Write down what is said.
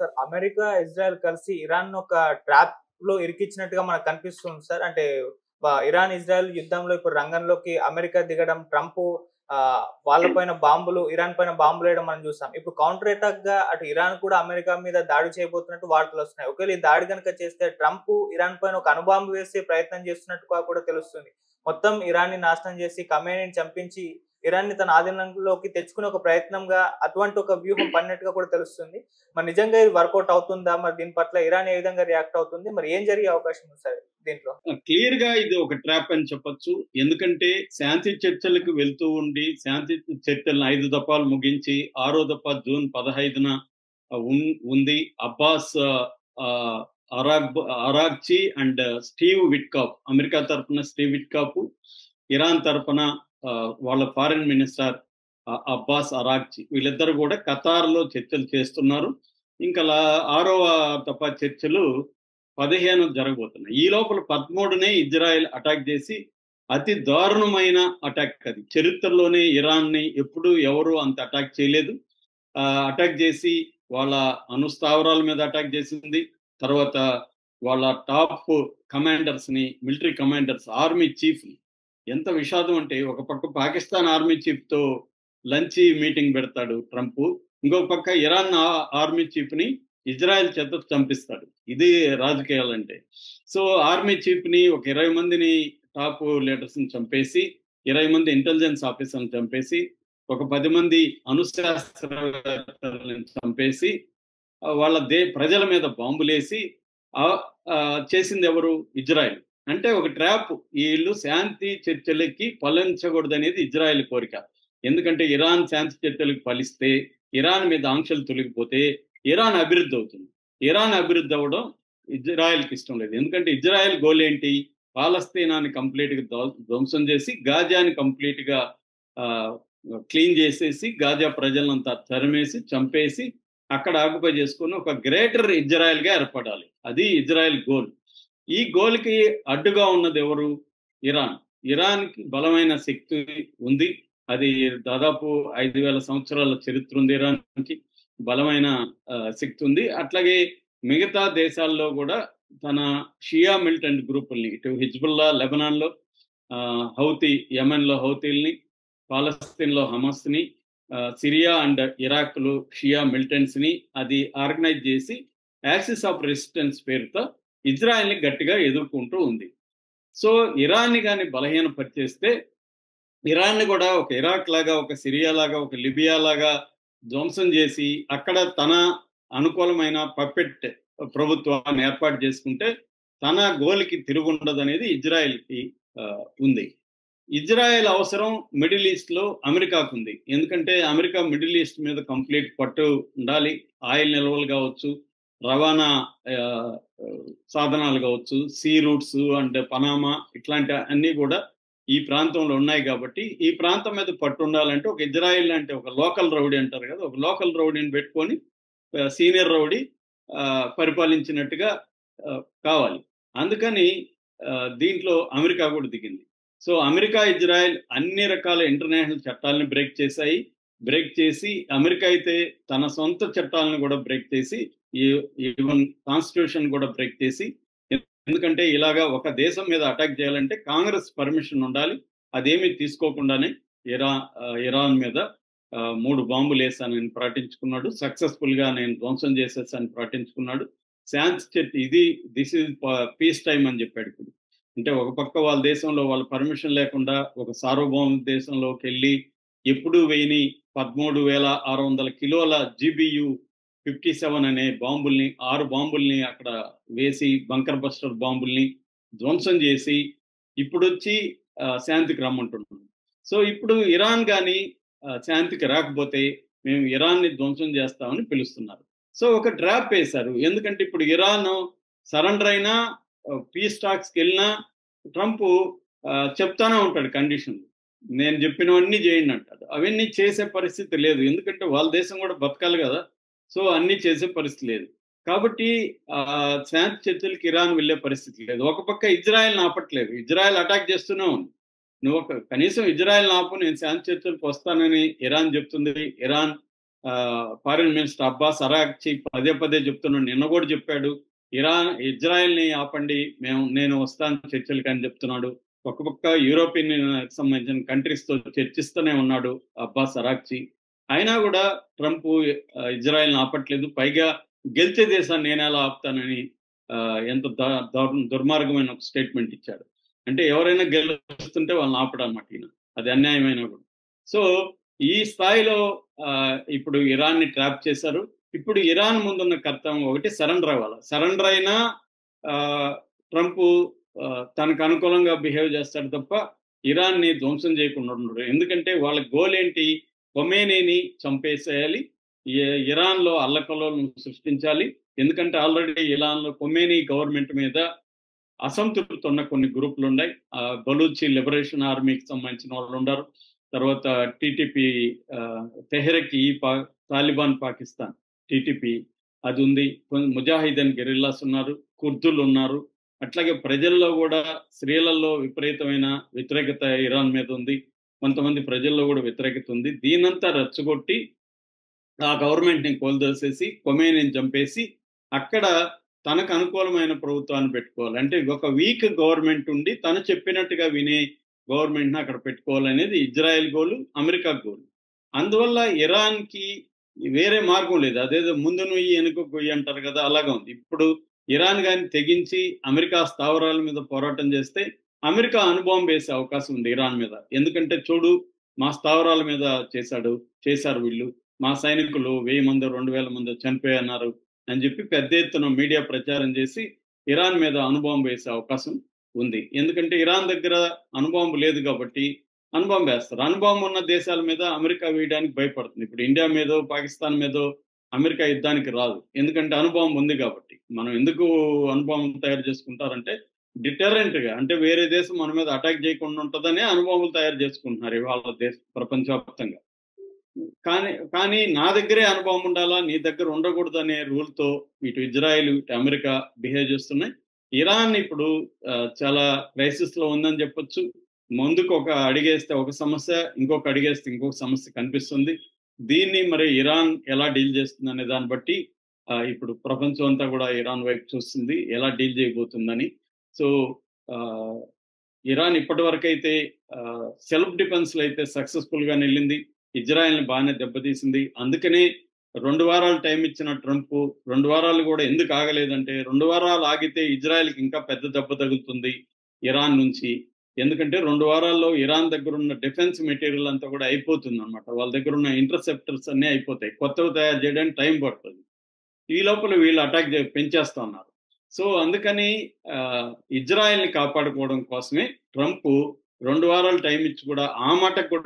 Sir America, Israel కలిసి ఇరాన్‌ని ఒక ట్రాప్‌లో ఇరికిచ్చినట్టుగా మనకు కనిపిస్తుంది సార్. అంటే ఇరాన్, ఇజ్రాయెల్ యుద్ధంలో ఇప్పుడు రంగంలోకి అమెరికా దిగడం, ట్రంపు వాళ్ళ పైన బాంబులు, ఇరాన్ పైన బాంబులేయడం మనం చూసాం. ఇప్పుడు కౌంటర్ అటాక్‌గా అటు ఇరాన్ కూడా అమెరికా మీద దాడి చేయబోతున్నట్టు వార్తలొస్తున్నాయి. ఒకవేళ ఈ దాడి గనుక చేస్తే ట్రంపు ఇరాన్ పైన ఒక అణుబాంబు వేసే ప్రయత్నం చేస్తున్నట్టుగా కూడా తెలుస్తుంది. మొత్తం ఇరాన్‌ని నాశనం చేసి, ఖమేనీని చంపించి, ఇరాన్‌ని తన ఆధీనంలోకి తెచ్చుకునే ఒక ప్రయత్నంగా అటువంటి ఒక వ్యూహం పన్నట్టుగా కూడా తెలుస్తుంది. మరి నిజంగా ఇది వర్కౌట్ అవుతుందా? మరి దీని పట్ల ఇరాన్ ఏ విధంగా రియాక్ట్ అవుతుంది? మరి ఏం జరిగే అవకాశం ఉంది సార్ దీంట్లో? క్లియర్ గా ఇది ఒక ట్రాప్ అని చెప్పొచ్చు. ఎందుకంటే శాంతి చర్చలకు వెళ్తూ ఉండి శాంతి చర్చలను 5 దఫాలు ముగించి 6వ దఫా జూన్ 15న ఉంది. Abbas Araghchi and Steve Witkoff, America తరఫున స్టీవ్ విట్కాఫ్, ఇరాన్ తరఫున వాళ్ళ ఫారిన్ మినిస్టర్ అబ్బాస్ అరాగ్చి, వీళ్ళిద్దరు కూడా ఖతార్లో చర్చలు చేస్తున్నారు. ఇంకా 6వ దఫా చర్చలు 15 జరగబోతున్నాయి. ఈ లోపల 13నే ఇజ్రాయెల్ అటాక్ చేసి, అతి దారుణమైన అటాక్ అది. చరిత్రలోనే ఇరాన్ని ఎప్పుడు ఎవరు అంత అటాక్ చేయలేదు. అటాక్ చేసి వాళ్ళ అణుస్థావరాల మీద అటాక్ చేసింది. తర్వాత వాళ్ళ టాప్ కమాండర్స్ ని, మిలిటరీ కమాండర్స్, ఆర్మీ చీఫ్ ని. ఎంత విషాదం అంటే ఒక పక్క పాకిస్తాన్ ఆర్మీ చీఫ్ తో లంచ్ మీటింగ్ పెడతాడు ట్రంప్, ఇంకొక పక్క ఇరాన్ ఆర్మీ చీఫ్ ని ఇజ్రాయెల్ చేత చంపిస్తాడు. ఇది రాజకీయాలంటే. సో ఆర్మీ చీఫ్ ని, ఒక 20 మందిని టాప్ లీడర్స్ ని చంపేసి, 20 మంది ఇంటెలిజెన్స్ ఆఫీసర్లను చంపేసి, ఒక 10 మంది అణుశాస్త్రవేత్తలను చంపేసి, వాళ్ళ ప్రజల మీద బాంబులేసి చేసింది ఎవరు? ఇజ్రాయెల్. అంటే ఒక ట్రాప్. వీళ్ళు శాంతి చర్చలకి ఫలించకూడదనేది ఇజ్రాయెల్ కోరిక. ఎందుకంటే ఇరాన్ శాంతి చర్చలకు ఫలిస్తే, ఇరాన్ మీద ఆంక్షలు తొలగిపోతే ఇరాన్ అభివృద్ధి అవుతుంది. ఇరాన్ అభివృద్ధి అవ్వడం ఇజ్రాయెల్కి ఇష్టం లేదు. ఎందుకంటే ఇజ్రాయెల్ గోల్ ఏంటి? పాలస్తీనాన్ని కంప్లీట్ గా ధ్వంసం చేసి, గాజాని కంప్లీట్ గా క్లీన్ చేసేసి, గాజా ప్రజలంతా తరిమేసి, చంపేసి, అక్కడ ఆక్యుపై చేసుకుని ఒక గ్రేటర్ ఇజ్రాయెల్ గా ఏర్పడాలి. అది ఇజ్రాయెల్ గోల్. ఈ గోల్ కి అడ్డుగా ఉన్నది ఎవరు? ఇరాన్. ఇరాన్ కి బలమైన శక్తి ఉంది. అది దాదాపు 5,000 సంవత్సరాల చరిత్ర ఉంది. ఇరాన్కి బలమైన శక్తి ఉంది. అట్లాగే మిగతా దేశాల్లో కూడా తన షియా మిలిటెంట్ గ్రూపుల్ని, ఇటు హిజ్బుల్లా లెబనాన్లో, హౌతీ యెమెన్లో హౌతీల్ని, పాలస్తీన్లో హమాస్ని, సిరియా అండ్ ఇరాక్లో షియా మిలిటెంట్స్ ని అది ఆర్గనైజ్ చేసి యాక్సిస్ ఆఫ్ రెసిస్టెన్స్ పేరుతో ఇజ్రాయెల్ని గట్టిగా ఎదుర్కొంటూ ఉంది. సో ఇరాన్ని కానీ బలహీనపరిచేస్తే, ఇరాన్ని కూడా ఒక ఇరాక్ లాగా, ఒక సిరియా లాగా, ఒక లిబియా లాగా ధ్వంసం చేసి, అక్కడ తన అనుకూలమైన పప్పెట్ ప్రభుత్వాన్ని ఏర్పాటు చేసుకుంటే తన గోల్కి తిరుగుండదు అనేది ఇజ్రాయెల్కి ఉంది. ఇజ్రాయెల్ అవసరం మిడిల్ ఈస్ట్ లో అమెరికాకు ఉంది. ఎందుకంటే అమెరికా మిడిల్ ఈస్ట్ మీద కంప్లీట్ పట్టు ఉండాలి. ఆయిల్ నిల్వలు కావచ్చు, రవాణా సాధనాలు కావచ్చు, సీ రూట్స్ అండ్ పనామా, ఇట్లాంటి అన్ని కూడా ఈ ప్రాంతంలో ఉన్నాయి. కాబట్టి ఈ ప్రాంతం మీద పట్టు ఉండాలంటే ఒక ఇజ్రాయెల్ అంటే ఒక లోకల్ రౌడీ అంటారు కదా, ఒక లోకల్ రౌడీని పెట్టుకొని సీనియర్ రౌడీ పరిపాలించినట్టుగా కావాలి. అందుకని దీంట్లో అమెరికా కూడా దిగింది. సో అమెరికా, ఇజ్రాయెల్ అన్ని రకాల ఇంటర్నేషనల్ చట్టాలను బ్రేక్ చేసి అమెరికా అయితే తన సొంత చట్టాలను కూడా బ్రేక్ చేసి, ఈవెన్ కాన్స్టిట్యూషన్ కూడా బ్రేక్ చేసి, ఎందుకంటే ఇలాగా ఒక దేశం మీద అటాక్ చేయాలంటే కాంగ్రెస్ పర్మిషన్ ఉండాలి. అదేమీ తీసుకోకుండానే ఇరాన్ మీద 3 బాంబులు వేసానని ప్రకటించుకున్నాడు. సక్సెస్ఫుల్ గా నేను ధ్వంసం చేసేసాను ప్రకటించుకున్నాడు. దిస్ ఈజ్ పీస్ టైం అని చెప్పాడు. ఇప్పుడు అంటే ఒక పక్క వాళ్ళ దేశంలో వాళ్ళ పర్మిషన్ లేకుండా ఒక సార్వభౌమ దేశంలోకి వెళ్ళి ఎప్పుడు వేయని 13,600 కిలోల GBU 57 అనే బాంబుల్ని, 6 బాంబుల్ని అక్కడ వేసి, బంకర్ బస్టర్ బాంబుల్ని ధ్వంసం చేసి ఇప్పుడు వచ్చి శాంతికి రమ్మంటున్నాం. సో ఇప్పుడు ఇరాన్ కానీ శాంతికి రాకపోతే మేము ఇరాన్ని ధ్వంసం చేస్తామని పిలుస్తున్నారు. సో ఒక ట్రాప్ వేశారు. ఎందుకంటే ఇప్పుడు ఇరాన్ సరెండర్ అయినా, పీస్ టాక్స్కి వెళ్ళినా ట్రంప్ చెప్తానే ఉంటాడు కండిషన్లు. నేను చెప్పినవన్నీ చేయండి అంటాడు. అవన్నీ చేసే పరిస్థితి లేదు. ఎందుకంటే వాళ్ళ దేశం కూడా బతకాలి కదా. సో అన్నీ చేసే పరిస్థితి లేదు. కాబట్టి శాంతి చర్చలకు ఇరాన్ వెళ్ళే పరిస్థితి లేదు. ఒక పక్క ఇజ్రాయెల్ ఆపట్లేదు. ఇజ్రాయెల్ అటాక్ చేస్తూనే ఉంది. నువ్వు కనీసం ఇజ్రాయెల్ ఆపు, నేను శాంతి చర్చలకు వస్తానని ఇరాన్ చెప్తుంది. ఇరాన్ ఫారిన్ మినిస్టర్ అబ్బాస్ అరాక్చి పదే పదే చెప్తున్నాడు, నిన్న కూడా చెప్పాడు, ఇజ్రాయెల్ని ఆపండి, నేను వస్తాను చర్చలకి అని చెప్తున్నాడు. ఒక పక్క యూరోపియన్ సంబంధించిన కంట్రీస్ తో చర్చిస్తూనే ఉన్నాడు అబ్బాస్ అరాక్చి. అయినా కూడా ట్రంప్ ఇజ్రాయెల్ని ఆపట్లేదు. పైగా గెలిచే దేశాన్ని నేను ఎలా ఆపుతానని ఎంత దుర్మార్గమైన ఒక స్టేట్మెంట్ ఇచ్చాడు. అంటే ఎవరైనా గెలుస్తుంటే వాళ్ళని ఆపడన్నమాట ఈయన, అది అన్యాయమైన కూడా. సో ఈ స్థాయిలో ఇప్పుడు ఇరాన్ని ట్రాప్ చేశారు. ఇప్పుడు ఇరాన్ ముందున్న కర్తవ్యం ఒకటి, సరెండర్ అవ్వాలి. సరెండర్ అయినా ట్రంప్ తనకు అనుకూలంగా బిహేవ్ చేస్తాడు తప్ప ఇరాన్ని ధ్వంసం చేయకుండా ఉండడు. ఎందుకంటే వాళ్ళ గోల్ ఏంటి, ఖొమేనీని చంపేసేయాలి, ఇరాన్లో అల్లకల్లోలను సృష్టించాలి. ఎందుకంటే ఆల్రెడీ ఇరాన్లో ఖొమేనీ గవర్నమెంట్ మీద అసంతృప్తి ఉన్న కొన్ని గ్రూపులు ఉన్నాయి. బలూచి లిబరేషన్ ఆర్మీకి సంబంధించిన వాళ్ళు ఉన్నారు. తర్వాత TTP Tehreek Taliban Pakistan TTP అది ఉంది. ముజాహిదీన్ గెరిల్లాస్ ఉన్నారు, కుర్దులు ఉన్నారు. అట్లాగే ప్రజల్లో కూడా స్త్రీలలో విపరీతమైన వ్యతిరేకత ఇరాన్ మీద ఉంది. కొంతమంది ప్రజల్లో కూడా వ్యతిరేకత ఉంది. దీనంతా రెచ్చగొట్టి ఆ గవర్నమెంట్ని కోల్దోసేసి ఖొమేనీని చంపేసి అక్కడ తనకు అనుకూలమైన ప్రభుత్వాన్ని పెట్టుకోవాలి. అంటే ఒక వీక్ గవర్నమెంట్ ఉండి తను చెప్పినట్టుగా వినే గవర్నమెంట్ని అక్కడ పెట్టుకోవాలనేది ఇజ్రాయెల్ గోలు, అమెరికా గోలు. అందువల్ల ఇరాన్కి వేరే మార్గం లేదు. అదేదో ముందు నుయ్యి వెనుక గొయ్యి అంటారు కదా, అలాగా ఉంది. ఇప్పుడు ఇరాన్ కానీ తెగించి అమెరికా స్థావరాల మీద పోరాటం చేస్తే అమెరికా అణుబాంబు వేసే అవకాశం ఉంది ఇరాన్ మీద. ఎందుకంటే చూడు, మా స్థావరాల మీద చేశారు వీళ్ళు, మా సైనికులు 1000 మంది 2000 మంది చనిపోయన్నారు అని చెప్పి పెద్ద ఎత్తున మీడియా ప్రచారం చేసి ఇరాన్ మీద అణుబాంబు వేసే అవకాశం ఉంది. ఎందుకంటే ఇరాన్ దగ్గర అణుబాంబు లేదు కాబట్టి అణుబాంబు వేస్తారు. అణుబాంబు ఉన్న దేశాల మీద అమెరికా వేయడానికి భయపడుతుంది. ఇప్పుడు ఇండియా మీదో పాకిస్తాన్ మీదో అమెరికా యుద్ధానికి రాదు, ఎందుకంటే అణుబాంబు ఉంది కాబట్టి. మనం ఎందుకు అణుబాంబు తయారు చేసుకుంటారంటే డిటరెంట్ గా, అంటే వేరే దేశం మన మీద అటాక్ చేయకుండా ఉంటుందనే అణుబాంబులు తయారు చేసుకుంటున్నారు ఇవాళ ప్రపంచవ్యాప్తంగా. కానీ నా దగ్గరే అణుబాంబు ఉండాలా, నీ దగ్గర ఉండకూడదు అనే రూల్తో ఇటు ఇజ్రాయెల్ ఇటు అమెరికా బిహేవ్ చేస్తున్నాయి. ఇరాన్ ఇప్పుడు చాలా క్రైసిస్ లో ఉందని చెప్పొచ్చు. ముందుకు ఒక అడిగేస్తే ఒక సమస్య, ఇంకొక అడిగేస్తే ఇంకొక సమస్య కనిపిస్తుంది. దీన్ని మరి ఇరాన్ ఎలా డీల్ చేస్తుంది అనే దాన్ని బట్టి ఇప్పుడు ప్రపంచం అంతా కూడా ఇరాన్ వైపు చూస్తుంది, ఎలా డీల్ చేయబోతుందని. సో ఇరాన్ ఇప్పటి వరకు అయితే సెల్ఫ్ డిఫెన్స్ లో అయితే సక్సెస్ఫుల్ గా వెళ్ళింది, ఇజ్రాయెల్ని బాగానే దెబ్బతీసింది. అందుకనే 2 వారాలు టైం ఇచ్చిన ట్రంప్ 2 వారాలు కూడా ఎందుకు ఆగలేదంటే, 2 వారాలు ఆగితే ఇజ్రాయెల్కి ఇంకా పెద్ద దెబ్బ తగులుతుంది ఇరాన్ నుంచి. ఎందుకంటే 2 వారాల్లో ఇరాన్ దగ్గర ఉన్న డిఫెన్స్ మెటీరియల్ అంతా కూడా అయిపోతుంది అనమాట. వాళ్ళ దగ్గర ఉన్న ఇంటర్సెప్టర్స్ అన్నీ అయిపోతాయి, కొత్తవి తయారు చేయడానికి టైం పడుతుంది. ఈ లోపల వీళ్ళు అటాక్ పెంచేస్తా ఉన్నారు. సో అందుకని ఇజ్రాయెల్ని కాపాడుకోవడం కోసమే ట్రంప్ 2 వారాలు టైం ఇచ్చి కూడా ఆ మాటకు కూడా